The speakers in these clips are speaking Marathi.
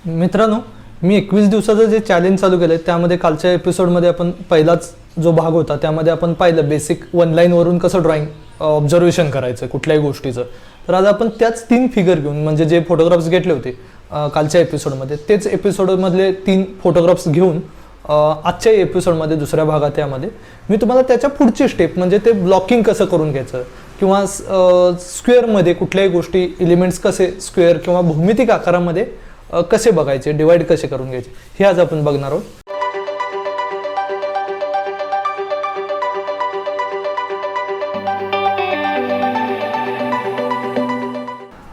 मित्रांनो, मी 21 दिवसाचं जे चॅलेंज चालू केलं आहे त्यामध्ये कालच्या एपिसोडमध्ये आपण पहिलाच जो भाग होता त्यामध्ये आपण पाहिलं बेसिक वन लाईनवरून कसं ड्रॉइंग ऑब्झर्वेशन करायचं कुठल्याही गोष्टीचं. तर आज आपण त्याच 3 फिगर घेऊन म्हणजे जे फोटोग्राफ्स घेतले होते कालच्या एपिसोडमध्ये तेच एपिसोडमधले 3 फोटोग्राफ्स घेऊन आजच्या एपिसोडमध्ये दुसऱ्या भागात यामध्ये मी तुम्हाला त्याच्या पुढची स्टेप म्हणजे ते ब्लॉकिंग कसं करून घ्यायचं किंवा स्क्वेअरमध्ये कुठल्याही गोष्टी एलिमेंट्स कसे स्क्वेअर किंवा भौमितिक आकारामध्ये कसे बघायचे डिवाइड कसे करून घ्यायचे हे आज आपण बघणार आहोत.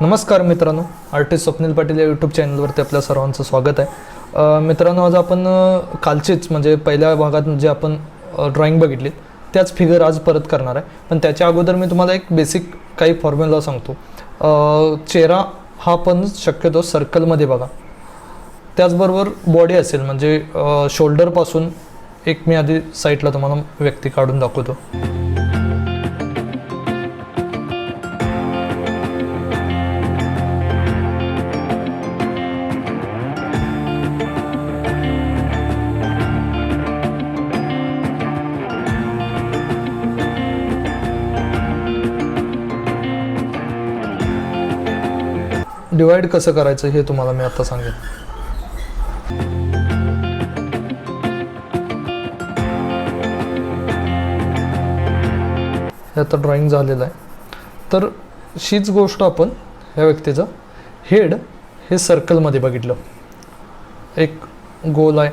नमस्कार मित्रांनो, आर्टिस्ट स्वप्नील पाटील या यूट्यूब चॅनलवरती आपल्या सर्वांचं स्वागत आहे. मित्रांनो, आज आपण कालचेच म्हणजे पहिल्या भागात जे आपण ड्रॉइंग बघितली त्याच फिगर आज परत करणार आहे. पण त्याच्या अगोदर मी तुम्हाला एक बेसिक काही फॉर्म्युला सांगतो. चेहरा हा पण शक्यतो सर्कलमध्ये बघा. त्याचबरोबर बॉडी असेल म्हणजे शोल्डरपासून एक मी आधी साईडला तुम्हाला व्यक्ती काढून दाखवतो. डिवाइड कसं करायचं हे तुम्हाला मी आता सांगेन. हे आता ड्रॉइंग झालेलं आहे. तर हीच गोष्ट आपण ह्या व्यक्तीचं हेड हे सर्कलमध्ये बघितलं. एक गोल आहे,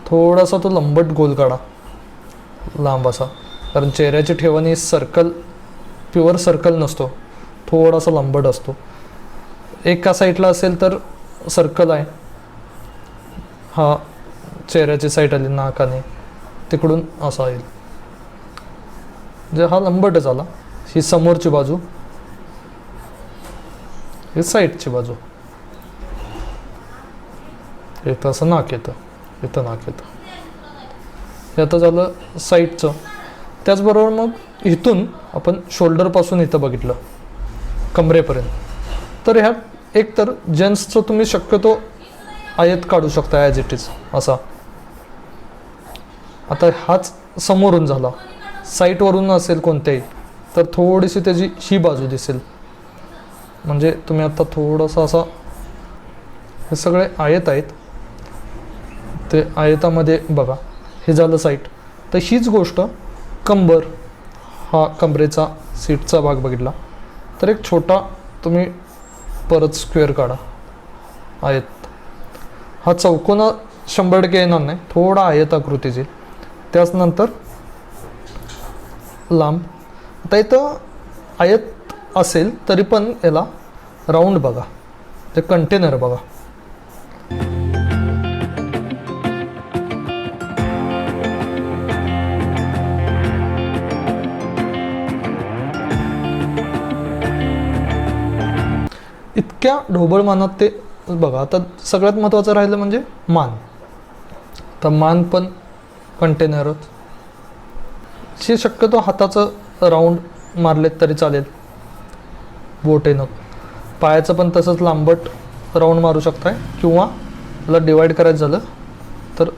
थोडासा तो लंबट गोल काढा लांब असा, कारण चेहऱ्याची ठेवण ही सर्कल प्युअर सर्कल नसतो, थोडासा लंबट असतो. एका साईडला असेल तर सर्कल आहे, हा चेहऱ्याची साईड आली नाकाने तिकडून असा येईल जे हा लंबटच आला. ही समोरची बाजू, ही साईडची बाजू. इथं असं नाक येतं, इथं नाक येतं. हे आता झालं साईडचं. त्याचबरोबर मग इथून आपण शोल्डरपासून इथं बघितलं कमरेपर्यंत. तर ह्यात एक तर जेंट्सचं तुम्ही शक्यतो आयत काढू शकता ॲज इट इज असा. आता हाच समोरून झाला. साईटवरून असेल कोणत्याही तर थोडीशी त्याची ही बाजू दिसेल. म्हणजे तुम्ही आता थोडंसं असा, हे सगळे आयत आहेत ते आयतामध्ये बघा. हे झालं साईट. तर हीच गोष्ट कंबर, हा कमरेचा सीटचा भाग बघितला तर एक छोटा तुम्ही परत स्क्वेअर काढा आयत. हा चौकोना 100% येणार नाही, थोडा आयताकृतीची. त्याच नंतर लांब. आता इथं आयत असेल तरी पण याला राऊंड बघा, ते कंटेनर बघा. इतक्या ढोबळ मानात ते बघा. आता सगळ्यात महत्त्वाचं राहिलं म्हणजे मान. तर मान पण कंटेनरच. हे शक्यतो हाताचं राऊंड मारलेत तरी चालेल, बोटेनं. पायाचं पण तसंच लांबट राऊंड मारू शकताय किंवा त्याला डिवाईड करायचं झालं तर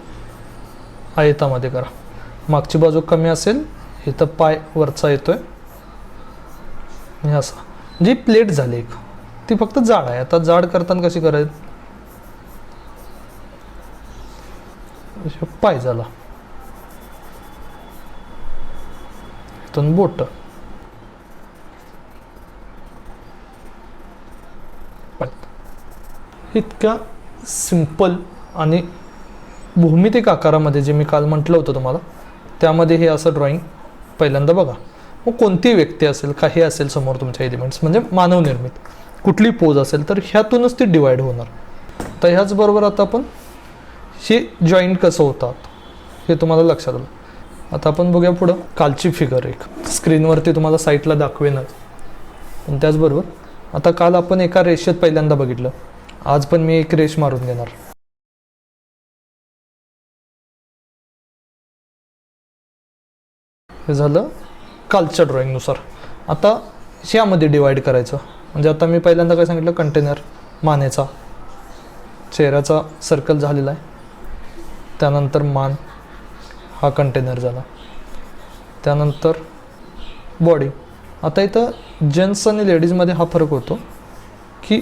आयतामध्ये करा. मागची बाजू कमी असेल, इथं पाय वरचा येतोय हे असं. जी प्लेट झाली एक ती फक्त जाड आहे. आता जाड करताना कशी करायची, पाय झाला, इथून बोट, इतक्या सिंपल आणि भौमितिक आकारामध्ये जे मी काल म्हटलं होतं तुम्हाला त्यामध्ये हे असं ड्रॉइंग पहिल्यांदा बघा. मग कोणती व्यक्ती असेल, काही असेल समोर तुमच्या एलिमेंट्स म्हणजे मानवनिर्मित कुठली पोज असेल तर ह्यातूनच ती डिवाईड होणार. तर ह्याचबरोबर आता आपण हे जॉईंट कसं होतात हे तुम्हाला लक्षात आलं. आता आपण बघूया पुढं कालची फिगर एक स्क्रीनवरती तुम्हाला साईटला दाखवेनच. पण त्याचबरोबर आता काल आपण एका रेषेत पहिल्यांदा बघितलं, आज पण मी एक रेष मारून घेणार. हे झालं कालच्या ड्रॉइंगनुसार. आता ह्यामध्ये डिवाईड करायचं म्हणजे आता मी पहिल्यांदा काय सांगितलं, कंटेनर मानेचा, चेहऱ्याचा सर्कल झालेला आहे. त्यानंतर मान हा कंटेनर झाला. त्यानंतर बॉडी. आता इथं जेंट्स आणि लेडीजमध्ये हा फरक होतो की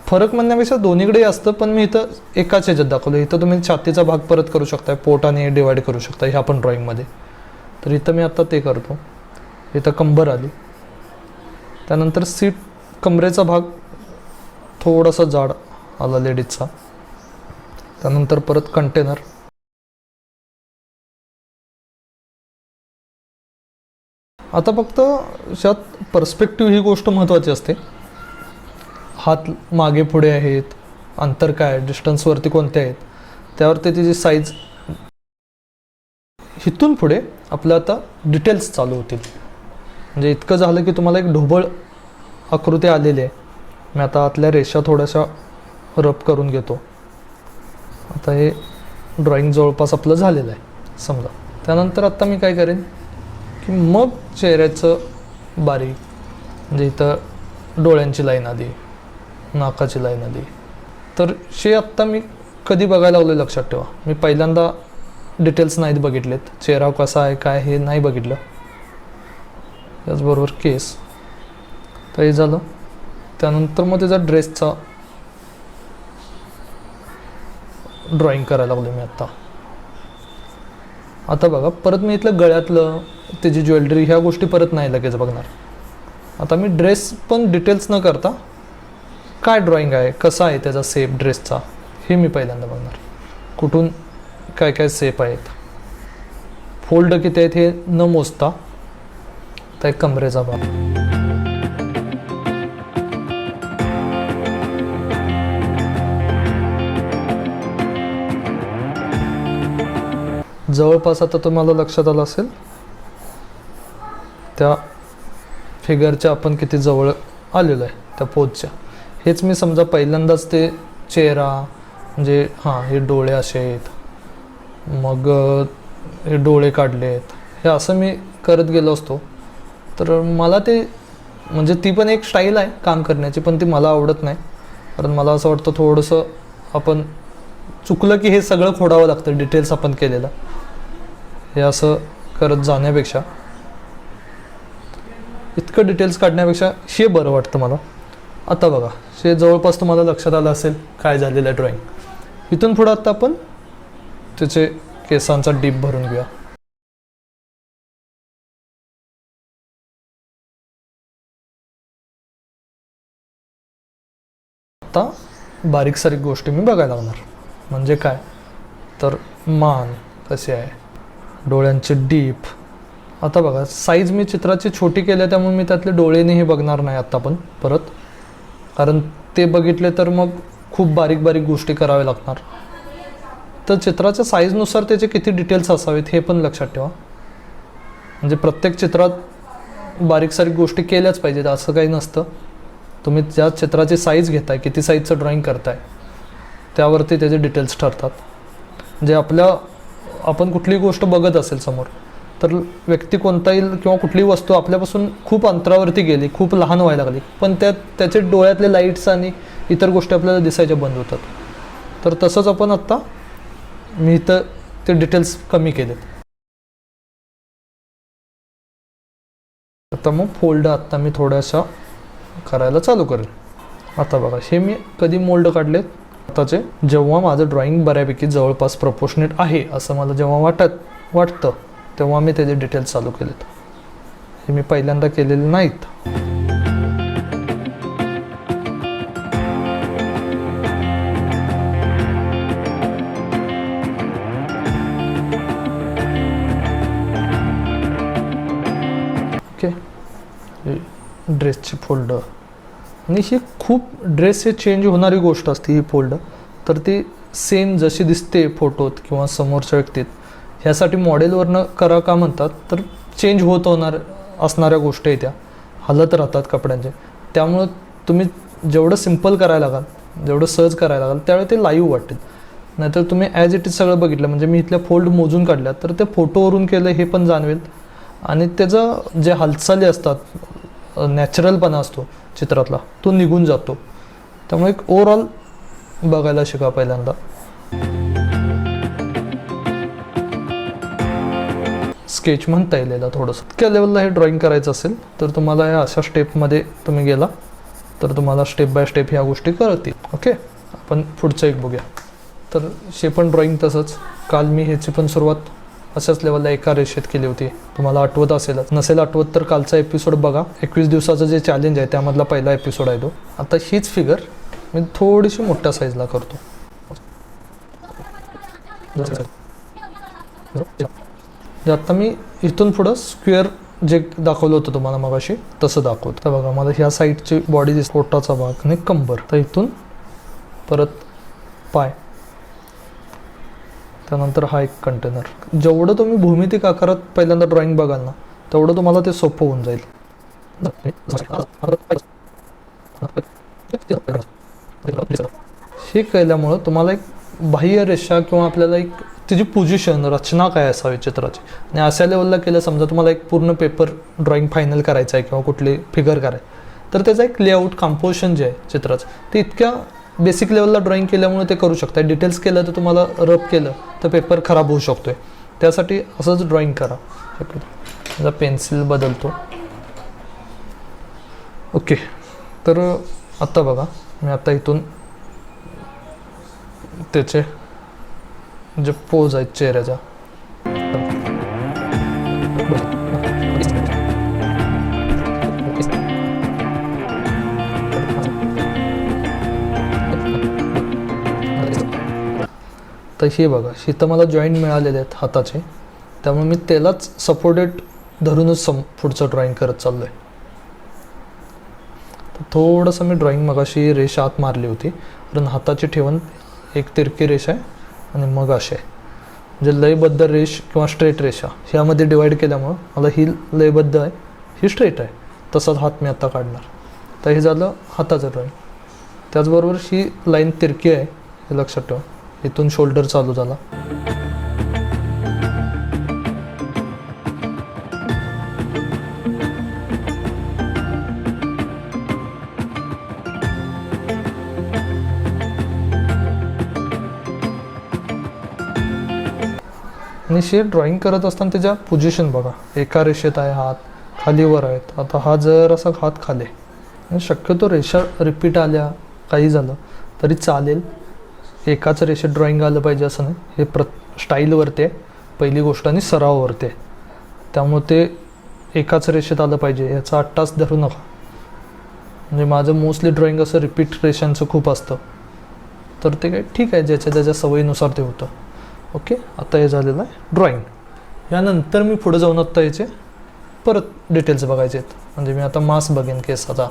फरक म्हणण्यापेक्षा दोन्हीकडे असतं, पण मी इथं एकाच ह्याच्यात दाखवलं. इथं तुम्ही छातीचा भाग परत करू शकताय, पोट आणि डिवाईड करू शकता ह्या पण ड्रॉईंगमध्ये. तर इथं मी आत्ता ते करतो. इथं कंबर आली. त्यानंतर सीट कमरेचा भाग थोडासा जाड आला लेडीजचा. त्यानंतर परत कंटेनर. आता फक्त यात पर्स्पेक्टिव्ह ही गोष्ट महत्त्वाची असते. हात मागे पुढे आहेत, अंतर काय, डिस्टन्सवरती कोणते आहेत, त्यावरती त्याची साईज. इथून पुढे आपलं आता डिटेल्स चालू होतील. म्हणजे इतकं झालं की तुम्हाला एक ढोबळ आकृती आलेली आहे. मी आता आतल्या रेषा थोड्याशा रब करून घेतो. आता हे ड्रॉइंग जवळपास आपलं झालेलं आहे समजा. त्यानंतर आता मी काय करेन की मग चेहऱ्याचं बारीक, म्हणजे इथं डोळ्यांची लाईन आली, नाकाची लाईन आली. तर हे आत्ता मी कधी बघायला लावलं लक्षात ठेवा. मी पहिल्यांदा डिटेल्स नाहीत बघितलेत, चेहरा कसा आहे काय हे नाही बघितलं. त्याचबरोबर केस. तर हे झालं. त्यानंतर मग त्याचा ड्रेसचा ड्रॉइंग करायला लागलो मी आत्ता. आता बघा परत मी इथलं गळ्यातलं, त्याची ज्वेलरी, ह्या गोष्टी परत नाही लगेच बघणार. आता मी ड्रेस पण डिटेल्स न करता काय ड्रॉइंग आहे, कसा आहे त्याचा शेप ड्रेसचा, हे मी पहिल्यांदा बघणार. कुठून काय काय शेप आहेत, फोल्ड किती आहेत हे न मोजता. तर एक कमरेचा भाग. जवळपास आता तुम्हाला लक्षात आलं असेल त्या फिगरच्या आपण किती जवळ आलेलो आहे त्या पोजच्या. हेच मी समजा पहिल्यांदाच ते चेहरा, म्हणजे हां हे डोळे असे आहेत, मग हे डोळे काढले आहेत, हे असं मी करत गेलो असतो तर मला ते, म्हणजे ती पण एक स्टाईल आहे काम करण्याची, पण ती मला आवडत नाही. कारण मला असं वाटतं थोडंसं आपण चुकलं की हे सगळं खोडावं लागतं डिटेल्स आपण केलेलं. हे असं करत जाण्यापेक्षा, इतकं डिटेल्स काढण्यापेक्षा हे बरं वाटतं मला. आता बघा हे जवळपास तुम्हाला लक्षात आलं असेल काय झालेलं आहे ड्रॉइंग. इथून पुढं आता आपण त्याचे केसांचा डीप भरून घेऊया. आता बारीक सारीक गोष्टी मी बघायला लागणार. म्हणजे काय तर मान कशी आहे, डोळ्यांचे डीप. आता बघा साईज मी चित्राची छोटी केली त्यामुळे मी त्यातले डोळेने हे बघणार नाही आत्ता पण परत, कारण ते बघितले तर मग खूप बारीक बारीक गोष्टी कराव्या लागणार. तर चित्राच्या साईजनुसार त्याचे किती डिटेल्स असावेत हे पण लक्षात ठेवा. म्हणजे प्रत्येक चित्रात बारीक सारीक गोष्टी केल्याच पाहिजेत असं काही नसतं. तुम्ही ज्या चित्राची साईज घेताय, किती साईजचं ड्रॉइंग करताय, त्यावरती त्याचे डिटेल्स ठरतात. जे आपण कुठलीही गोष्ट बघत असेल समोर, तर व्यक्ती कोणताही किंवा कुठलीही वस्तू आपल्यापासून खूप अंतरावरती गेली, खूप लहान व्हायला लागली, पण त्याचे डोळ्यातले लाईट्स आणि इतर गोष्टी आपल्याला दिसायच्या बंद होतात. तर तसंच आपण आत्ता मी इथं ते डिटेल्स कमी केलेत. आता मग फोल्ड आत्ता मी थोड्याशा करायला चालू करेल. आता बघा हे मी कधी मोल्ड काढलेत आताचे, जेव्हा माझं ड्रॉइंग बऱ्यापैकी जवळपास प्रपोर्शनेट आहे असं मला जेव्हा वाटतं तेव्हा मी त्याचे डिटेल्स चालू केलेत. हे मी पहिल्यांदा केलेले नाहीत. ओके, ड्रेसची फोल्ड. आणि ही खूप ड्रेस हे चेंज होणारी गोष्ट असते ही फोल्ड. तर ती सेम जशी दिसते फोटोत किंवा समोरच्या व्यक्तीत, ह्यासाठी मॉडेलवरनं करा का म्हणतात, तर चेंज होत असणाऱ्या गोष्टी आहेत त्या, हलत राहतात कपड्यांचे. त्यामुळं तुम्ही जेवढं सिम्पल करायला लागाल, जेवढं सहज करायला लागाल, त्यावेळी ते लाईव्ह वाटेल. नाहीतर तुम्ही ॲज इट इज सगळं बघितलं, म्हणजे मी इथल्या फोल्ड मोजून काढल्या, तर ते फोटोवरून केलं हे पण जाणवेल. आणि त्याचं जे हालचाली असतात, नॅचरलपणा असतो चित्रातला, तो निघून जातो. त्यामुळे एक ओव्हरऑल बघायला शिका पहिल्यांदा. स्केच म्हणता येईल याला थोडंसं. इतक्या लेवलला हे ड्रॉइंग करायचं असेल तर तुम्हाला या अशा स्टेपमध्ये तुम्ही गेला तर तुम्हाला स्टेप बाय स्टेप ह्या गोष्टी कळतील. ओके, आपण पुढचं एक बघूया. तर हे पण ड्रॉइंग तसंच. काल मी ह्याची पण सुरुवात अशाच लेवलला एका रेषेत केली होती. तुम्हाला आठवत असेलच, नसेल आठवत तर कालचा एपिसोड बघा. 21 दिवसाचं जे चॅलेंज आहे त्यामधला पहिला एपिसोड आहे तो. आता हीच फिगर मी थोडीशी मोठ्या साईजला करतो. आता मी इथून पुढं स्क्वेअर जे दाखवलं होतं तुम्हाला मगाशी तसं दाखवतो. तर बघा, मला ह्या साईडची बॉडी दिसते, पोटाचा भाग आणि कंबर. तर इथून परत पाय, त्यानंतर हा एक कंटेनर. जेवढं तुम्ही भूमितिक आकारात पहिल्यांदा ड्रॉइंग बघाल ना तेवढं तुम्हाला ते सोपं होऊन जाईल. हे केल्यामुळं तुम्हाला एक बाह्य रेषा किंवा आपल्याला एक तिची पोझिशन, रचना काय असावी चित्राची. आणि अशा लेवलला केलं, समजा तुम्हाला एक पूर्ण पेपर ड्रॉइंग फायनल करायचं आहे किंवा कुठली फिगर करायची, तर त्याचं एक लेआउट कंपोजिशन जे आहे चित्राचं ते इतक्या बेसिक लेवलला ड्रॉइंग केल्यामुळे ते करू शकता. डिटेल्स केलं तर तुम्हाला रफ केलं तर पेपर खराब होऊ शकतोय. त्यासाठी असंच ड्रॉइंग करा. माझा पेन्सिल बदलतो. ओके, तर आत्ता बघा, मी आता इथून त्याचे जे पोज आहेत चेहऱ्याचा, तर हे बघा, इथं मला जॉईंट मिळालेले आहेत हाताचे, त्यामुळे मी त्यालाच सपोर्टेड धरूनच पुढचं ड्रॉइंग करत चाललो आहे. तर थोडंसं मी ड्रॉइंग मगाशी रेषा आत मारली होती, कारण हाताची ठेवून एक तिरकी रेषा आहे आणि मग असे आहे. म्हणजे लयबद्ध रेष किंवा स्ट्रेट रेषा ह्यामध्ये डिवाईड केल्यामुळं मला ही लयबद्ध आहे, ही स्ट्रेट आहे. तसाच हात मी आता काढणार. तर हे झालं हाताचं ड्रॉइंग. त्याचबरोबर ही लाईन तिरकी आहे हे लक्षात ठेवा. इथून शोल्डर चालू झाला. आणि हे ड्रॉइंग करत असताना त्याच्या पोझिशन बघा. एका रेषेत आहे हात, खाली वर आहेत. आता हा जर असा हात खाली आहे, शक्यतो रेषा रिपीट आल्या काही झालं तरी चालेल. एकाच रेषेत ड्रॉइंग आलं पाहिजे असं नाही. हे स्टाईलवरती आहे पहिली गोष्ट आणि सरावावरती आहे. त्यामुळे ते एकाच रेषेत आलं पाहिजे याचा अट्टास धरू नका. म्हणजे माझं मोस्टली ड्रॉइंग असं रिपीट रेषांचं खूप असतं, तर ते काय ठीक आहे, ज्याच्या त्याच्या सवयीनुसार ते होतं. ओके, आता हे झालेलं आहे ड्रॉइंग. यानंतर मी पुढे जाऊन आत्ता याचे परत डिटेल्स बघायचे आहेत. म्हणजे मी आता मास बघेन केसाचा.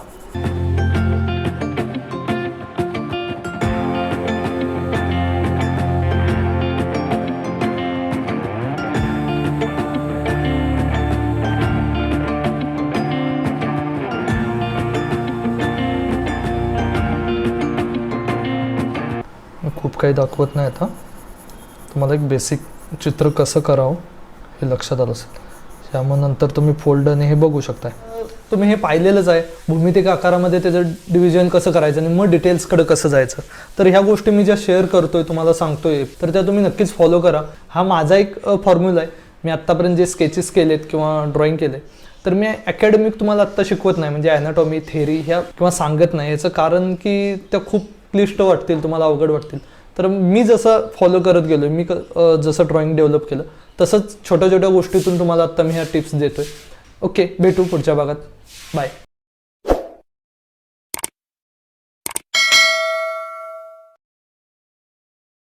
खूप काही दाखवत नाही आता. तुम्हाला एक बेसिक चित्र कसं करावं हे लक्षात आलं असेल. त्यामुळे नंतर तुम्ही फोल्डरने हे बघू शकताय. तुम्ही हे पाहिलेलंच आहे भूमितिक आकारामध्ये त्याचं डिव्हिजन कसं करायचं आणि मग डिटेल्सकडे कसं जायचं. तर ह्या गोष्टी मी ज्या शेअर करतोय, तुम्हाला सांगतोय, तर त्या तुम्ही नक्कीच फॉलो करा. हा माझा एक फॉर्म्युला आहे. मी आत्तापर्यंत जे स्केचेस केलेत किंवा ड्रॉइंग केले, तर मी अकॅडमिक तुम्हाला आत्ता शिकवत नाही, म्हणजे ॲनाटॉमी थेअरी ह्या किंवा सांगत नाही. याचं कारण की त्या खूप क्लिष्ट वाटतील, तुम्हाला अवघड वाटतील. तर मी जसं फॉलो करत गेलो, मी जसं ड्रॉइंग डेव्हलप केलं तसंच छोट्या छोट्या गोष्टीतून तुम्हाला आत्ता मी ह्या टिप्स देतोय. ओके, भेटू पुढच्या भागात. बाय.